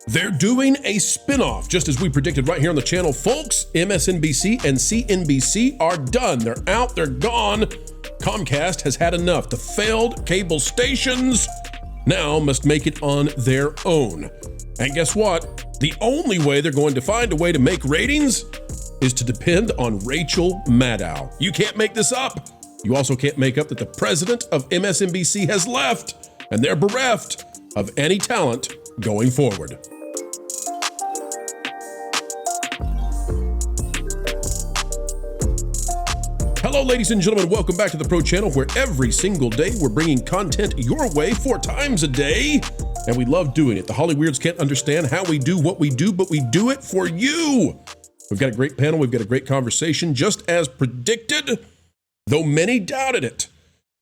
They're doing a spinoff, just as we predicted right here on the channel, folks. MSNBC and CNBC are done. They're out, they're gone. Comcast has had enough. The failed cable stations now must make it on their own. And guess what? The only way they're going to find a way to make ratings is to depend on Rachel Maddow. You can't make this up. You also can't make up that the president of MSNBC has left, and they're bereft of any talent going forward. Hello, ladies and gentlemen. Welcome back to the Pro Channel, where every single day we're bringing content your way 4 times a day, and we love doing it. The Hollyweirds can't understand how we do what we do, but we do it for you. We've got a great panel. We've got a great conversation, just as predicted, though many doubted it.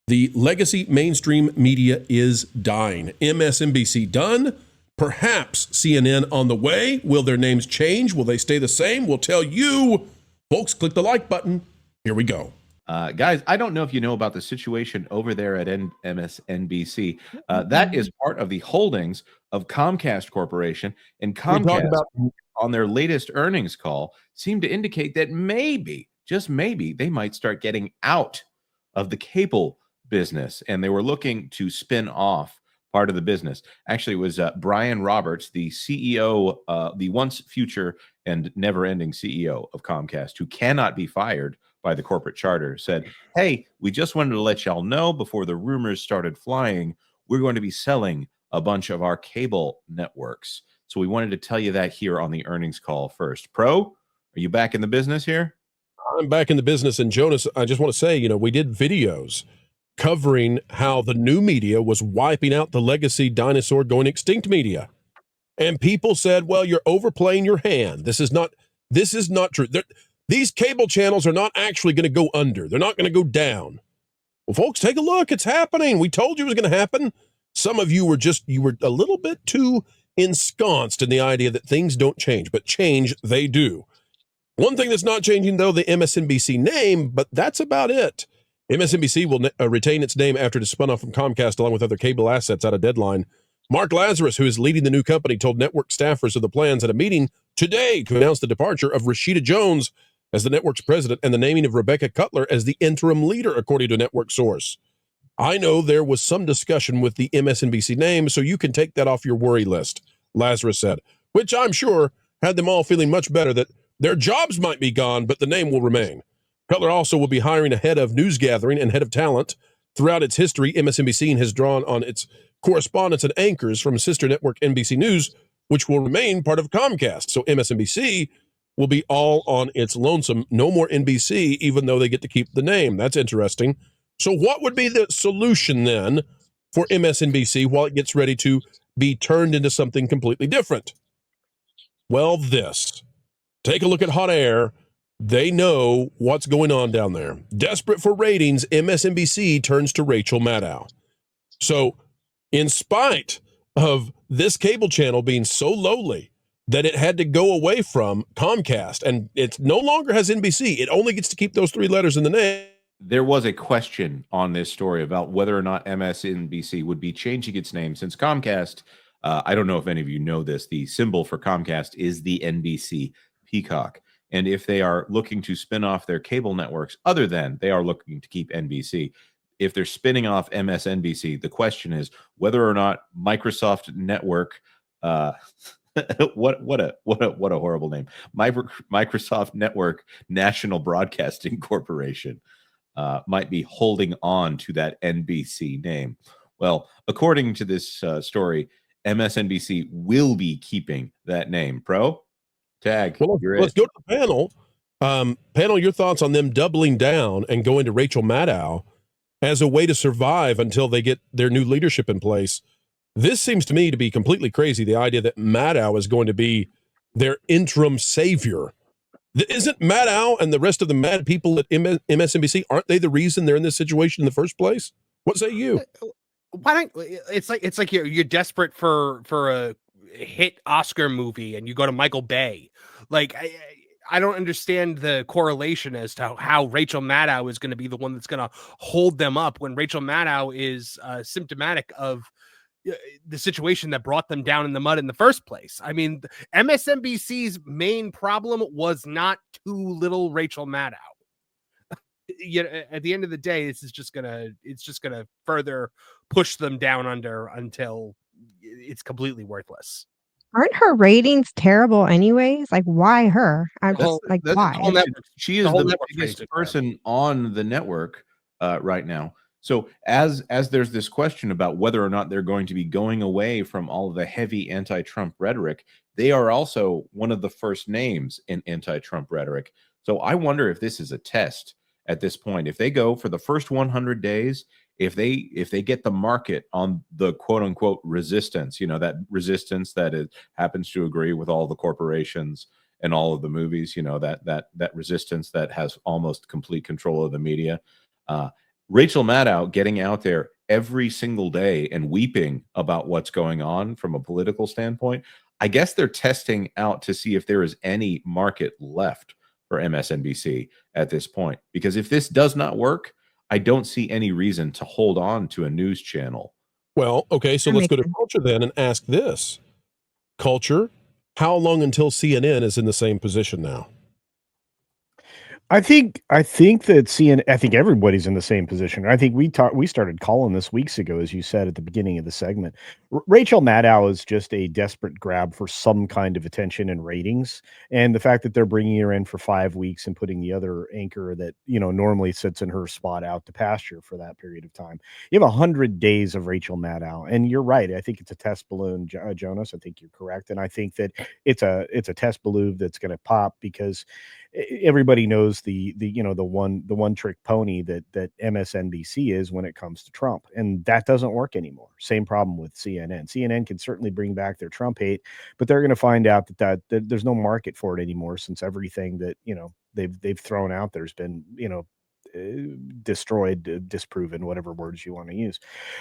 The legacy mainstream media is dying. MSNBC done. Perhaps CNN on the way. Will their names change? Will they stay the same? We'll tell you. Folks, click the like button. Here we go. Guys, I don't know if you know about the situation over there at MSNBC. That is part of the holdings of Comcast Corporation. And Comcast, on their latest earnings call, seemed to indicate that maybe, just maybe, they might start getting out of the cable business. And they were looking to spin off part of the business. Actually, it was Brian Roberts, the CEO, the once future and never-ending CEO of Comcast, who cannot be fired by the corporate charter, said, hey, we just wanted to let y'all know before the rumors started flying, we're going to be selling a bunch of our cable networks. So we wanted to tell you that here on the earnings call first. Pro, are you back in the business here? I'm back in the business. And Jonas, I just want to say, we did videos covering how the new media was wiping out the legacy dinosaur going extinct media. And people said, well, you're overplaying your hand. This is not true. These cable channels are not actually going to go under. They're not going to go down. Well, folks, take a look. It's happening. We told you it was going to happen. Some of you were a little bit too ensconced in the idea that things don't change, but change they do. One thing that's not changing, though, the MSNBC name, but that's about it. MSNBC will retain its name after it is spun off from Comcast along with other cable assets out of deadline. Mark Lazarus, who is leading the new company, told network staffers of the plans at a meeting today to announce the departure of Rashida Jones as the network's president and the naming of Rebecca Cutler as the interim leader, according to a network source. I know there was some discussion with the MSNBC name, so you can take that off your worry list, Lazarus said, which I'm sure had them all feeling much better that their jobs might be gone, but the name will remain. Cutler also will be hiring a head of news gathering and head of talent. Throughout its history, MSNBC has drawn on its correspondents and anchors from sister network NBC News, which will remain part of Comcast. So MSNBC will be all on its lonesome. No more NBC, even though they get to keep the name. That's interesting. So what would be the solution then for MSNBC while it gets ready to be turned into something completely different? Well, this. Take a look at Hot Air. They know what's going on down there. Desperate for ratings, MSNBC turns to Rachel Maddow. So in spite of this cable channel being so lowly that it had to go away from Comcast, and it no longer has NBC, it only gets to keep those 3 letters in the name. There was a question on this story about whether or not MSNBC would be changing its name since Comcast, I don't know if any of you know this, the symbol for Comcast is the NBC peacock. And if they are looking to spin off their cable networks, other than they are looking to keep NBC, if they're spinning off MSNBC, the question is whether or not Microsoft Network, what a horrible name, Microsoft Network National Broadcasting Corporation might be holding on to that NBC name. Well, according to this story, MSNBC will be keeping that name. Pro? Tag. Well, let's go to the panel. Panel, your thoughts on them doubling down and going to Rachel Maddow as a way to survive until they get their new leadership in place. This seems to me to be completely crazy, the idea that Maddow is going to be their interim savior. Isn't Maddow and the rest of the mad people at MSNBC, aren't they the reason they're in this situation in the first place? What say you? Why don't it's like you're desperate for a hit Oscar movie and you go to Michael Bay. Like I don't understand the correlation as to how Rachel Maddow is going to be the one that's going to hold them up when Rachel Maddow is symptomatic of the situation that brought them down in the mud in the first place. I mean, MSNBC's main problem was not too little Rachel Maddow. At the end of the day, it's just gonna further push them down under until it's completely worthless. Aren't her ratings terrible anyways? Like, why her? Why? She is the biggest person on the network right now. So as there's this question about whether or not they're going to be going away from all of the heavy anti-Trump rhetoric, they are also one of the first names in anti-Trump rhetoric. So I wonder if this is a test at this point. If they go for the first 100 days, if they get the market on the quote unquote resistance, that resistance that happens to agree with all the corporations and all of the movies, that resistance that has almost complete control of the media. Rachel Maddow getting out there every single day and weeping about what's going on from a political standpoint. I guess they're testing out to see if there is any market left for MSNBC at this point, because if this does not work, I don't see any reason to hold on to a news channel. Well, okay, so let's go to Culture then and ask this. Culture, how long until CNN is in the same position now? I think that CNN, I think everybody's in the same position. I think we started calling this weeks ago, as you said at the beginning of the segment. Rachel Maddow is just a desperate grab for some kind of attention and ratings, and the fact that they're bringing her in for 5 weeks and putting the other anchor that normally sits in her spot out to pasture for that period of time. You have 100 days of Rachel Maddow, and you're right. I think it's a test balloon, Jonas. I think you're correct, and I think that it's a test balloon that's going to pop because everybody knows the one trick pony that MSNBC is when it comes to Trump, and that doesn't work anymore. Same problem with CNN. CNN can certainly bring back their Trump hate, but they're going to find out that there's no market for it anymore, since everything that they've thrown out there's been destroyed, disproven, whatever words you want to use.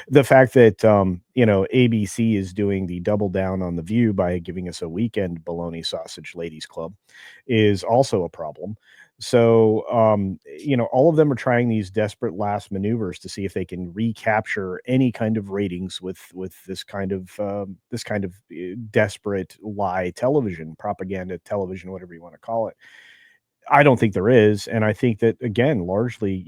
The fact that ABC is doing the double down on The View by giving us a weekend bologna sausage ladies club is also a problem. So all of them are trying these desperate last maneuvers to see if they can recapture any kind of ratings with this kind of desperate lie television, propaganda television, whatever you want to call it. I don't think there is, and I think that, again, largely,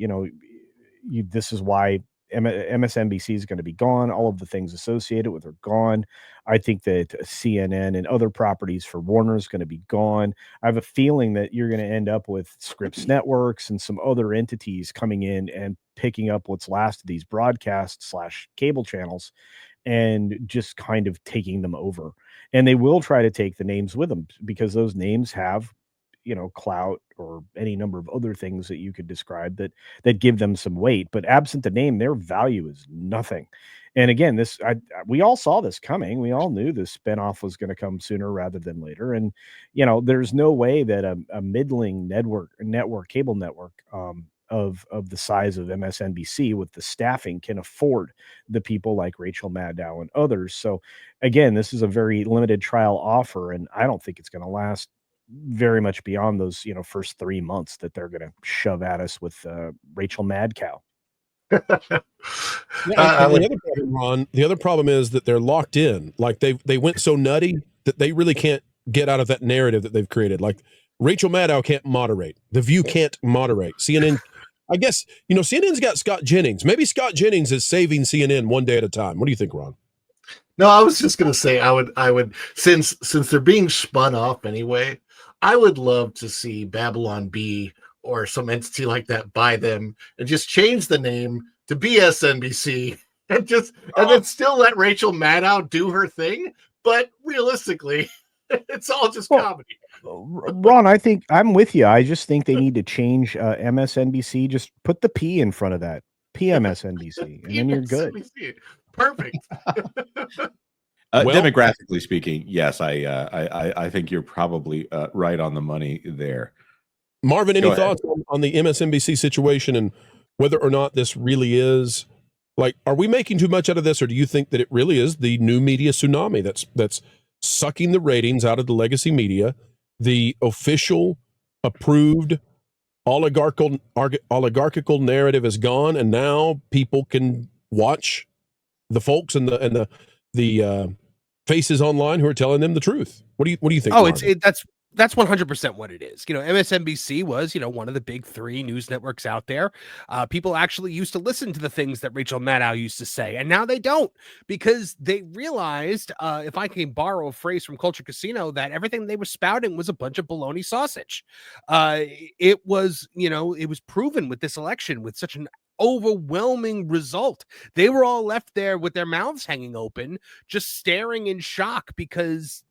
this is why MSNBC is going to be gone. All of the things associated with are gone. I think that CNN and other properties for Warner is going to be gone. I have a feeling that you're going to end up with Scripps Networks and some other entities coming in and picking up what's last of these broadcast / cable channels and just kind of taking them over. And they will try to take the names with them, because those names have clout or any number of other things that you could describe that give them some weight. But absent the name, their value is nothing. And again, we all saw this coming. We all knew this spinoff was going to come sooner rather than later. And there's no way that a middling cable network of the size of MSNBC with the staffing can afford the people like Rachel Maddow and others. So again, this is a very limited trial offer, and I don't think it's going to last very much beyond those first 3 months that they're going to shove at us with Rachel Madcow. The other problem, Ron, the other problem is that they're locked in. Like they went so nutty that they really can't get out of that narrative that they've created. Like Rachel Maddow can't moderate. The View can't moderate. CNN, I guess, CNN's got Scott Jennings. Maybe Scott Jennings is saving CNN one day at a time. What do you think, Ron? No, I was just going to say I would since they're being spun off anyway, I would love to see Babylon B or some entity like that buy them and just change the name to BSNBC and then still let Rachel Maddow do her thing. But realistically, it's all just comedy. Ron, I think I'm with you. I just think they need to change MSNBC. Just put the P in front of that. PMSNBC, and then you're good. Perfect. Demographically speaking, yes, I think you're probably right on the money there. Marvin, any thoughts on the MSNBC situation and whether or not this really is, like, are we making too much out of this, or do you think that it really is the new media tsunami that's sucking the ratings out of the legacy media, the official approved oligarchical narrative is gone, and now people can watch the folks and the the faces online who are telling them the truth. What do you think? Oh, Marvin? that's 100% what it is. MSNBC was, one of the big 3 news networks out there. People actually used to listen to the things that Rachel Maddow used to say, and now they don't, because they realized, if I can borrow a phrase from Culture Casino, that everything they were spouting was a bunch of baloney sausage. It was, it was proven with this election with such an overwhelming result. They were all left there with their mouths hanging open, just staring in shock, because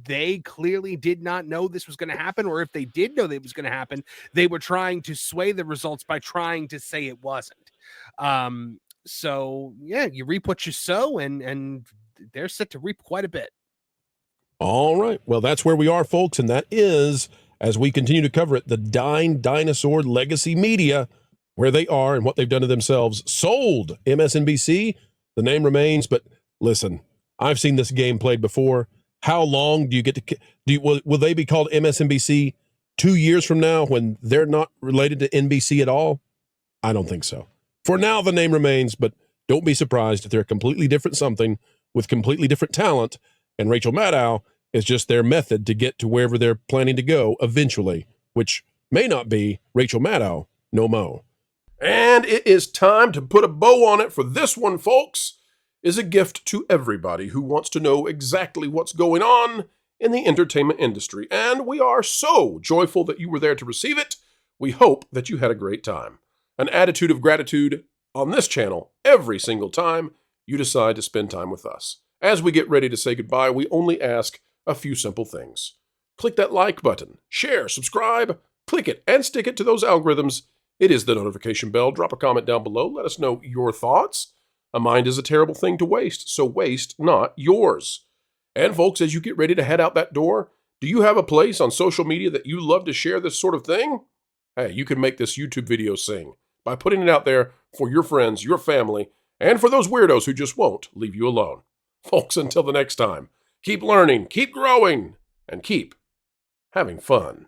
they clearly did not know this was going to happen, or if they did know that it was going to happen, they were trying to sway the results by trying to say it wasn't. So yeah, you reap what you sow, and they're set to reap quite a bit. All right. Well, that's where we are, folks, and that is, as we continue to cover it, the dying dinosaur legacy media, where they are and what they've done to themselves. Sold MSNBC. The name remains, but listen, I've seen this game played before. How long do you get to will they be called MSNBC 2 years from now when they're not related to NBC at all? I don't think so. For now, the name remains, but don't be surprised if they're a completely different something with completely different talent, and Rachel Maddow is just their method to get to wherever they're planning to go eventually, which may not be Rachel Maddow no mo. And it is time to put a bow on it, for this one, folks, is a gift to everybody who wants to know exactly what's going on in the entertainment industry. And we are so joyful that you were there to receive it. We hope that you had a great time. An attitude of gratitude on this channel every single time you decide to spend time with us. As we get ready to say goodbye, we only ask a few simple things. Click that like button, share, subscribe, click it, and stick it to those algorithms. It is the notification bell. Drop a comment down below. Let us know your thoughts. A mind is a terrible thing to waste, so waste not yours. And folks, as you get ready to head out that door, do you have a place on social media that you love to share this sort of thing? Hey, you can make this YouTube video sing by putting it out there for your friends, your family, and for those weirdos who just won't leave you alone. Folks, until the next time, keep learning, keep growing, and keep having fun.